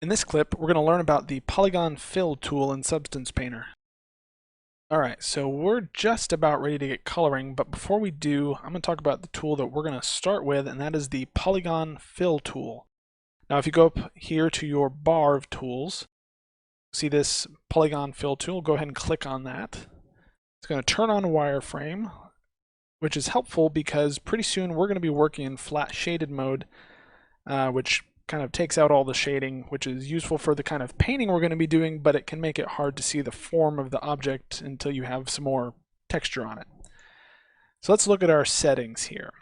In this clip, we're going to learn about the Polygon Fill tool in Substance Painter. Alright, so we're just about ready to get coloring, but before we do, I'm going to talk about the tool that we're going to start with, and that is the Polygon Fill tool. Now if you go up here to your bar of tools, see this Polygon Fill tool, go ahead and click on that. It's going to turn on wireframe, which is helpful because pretty soon we're going to be working in flat shaded mode, which kind of takes out all the shading, which is useful for the kind of painting we're going to be doing, but it can make it hard to see the form of the object until you have some more texture on it. So let's look at our settings here.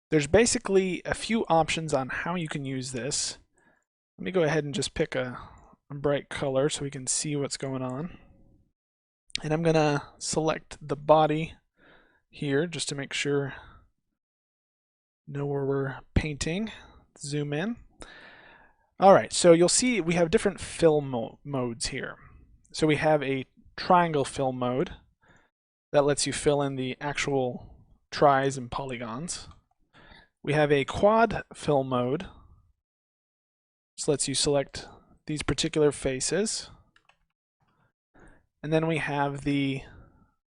There's basically a few options on how you can use this. Let me go ahead and just pick a bright color so we can see what's going on. And I'm going to select the body here just to make sure know where we're painting. Zoom in. Alright, so you'll see we have different fill modes here. So we have a triangle fill mode that lets you fill in the actual tris and polygons. We have a quad fill mode, which lets you select these particular faces. And then we have the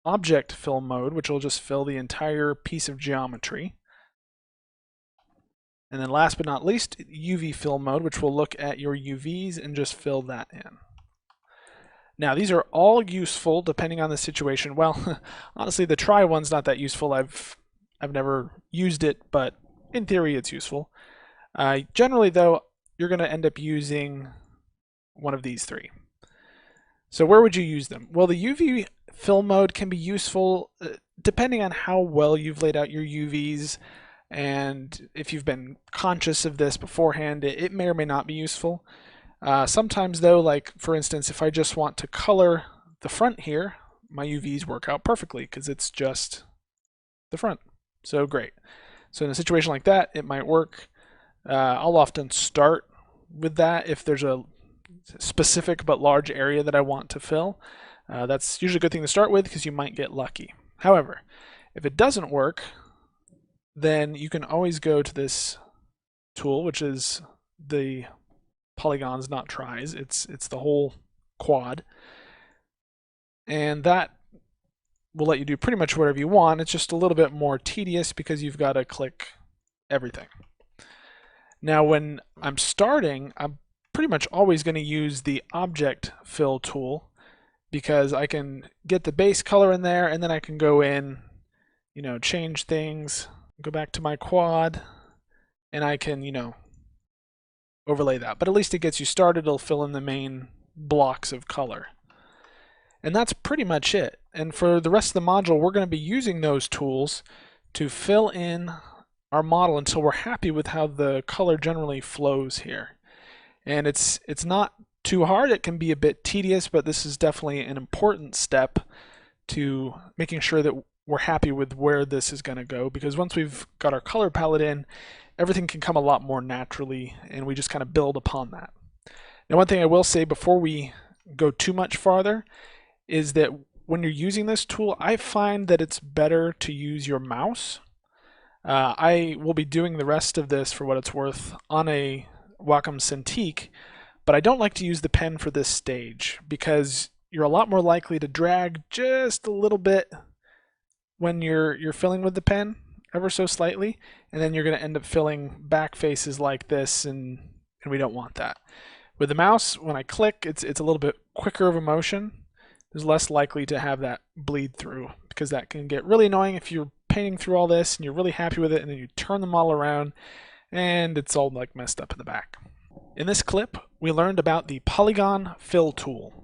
object fill mode, which will just fill the entire piece of geometry. And then last but not least, UV fill mode, which will look at your UVs and just fill that in. Now these are all useful depending on the situation. Well, honestly the try one's not that useful. I've never used it, but in theory it's useful. Generally though, you're going to end up using one of these three. So where would you use them? Well, the UV fill mode can be useful depending on how well you've laid out your UVs. And if you've been conscious of this beforehand, it may or may not be useful. Sometimes though, like for instance, if I just want to color the front here, my UVs work out perfectly because it's just the front. So great. So in a situation like that, it might work. I'll often start with that if there's a specific but large area that I want to fill. That's usually a good thing to start with because you might get lucky. However, if it doesn't work, then you can always go to this tool, which is the polygons, not tris. It's the whole quad. And that will let you do pretty much whatever you want. It's just a little bit more tedious because you've got to click everything. Now when I'm starting, I'm pretty much always going to use the object fill tool because I can get the base color in there and then I can go in, change things. Go back to my quad and I can, overlay that. But at least it gets you started. It'll fill in the main blocks of color. And that's pretty much it. And for the rest of the module, we're going to be using those tools to fill in our model until we're happy with how the color generally flows here. And it's not too hard. It can be a bit tedious, but this is definitely an important step to making sure that we're happy with where this is going to go, because once we've got our color palette in, everything can come a lot more naturally and we just kind of build upon that. Now one thing I will say before we go too much farther is that when you're using this tool, I find that it's better to use your mouse. I will be doing the rest of this for what it's worth on a Wacom Cintiq, but I don't like to use the pen for this stage because you're a lot more likely to drag just a little bit when you're filling with the pen, ever so slightly, and then you're going to end up filling back faces like this, and we don't want that. With the mouse, when I click, it's a little bit quicker of a motion. There's less likely to have that bleed through because that can get really annoying if you're painting through all this and you're really happy with it and then you turn them all around and it's all like messed up in the back. In this clip, we learned about the Polygon Fill tool.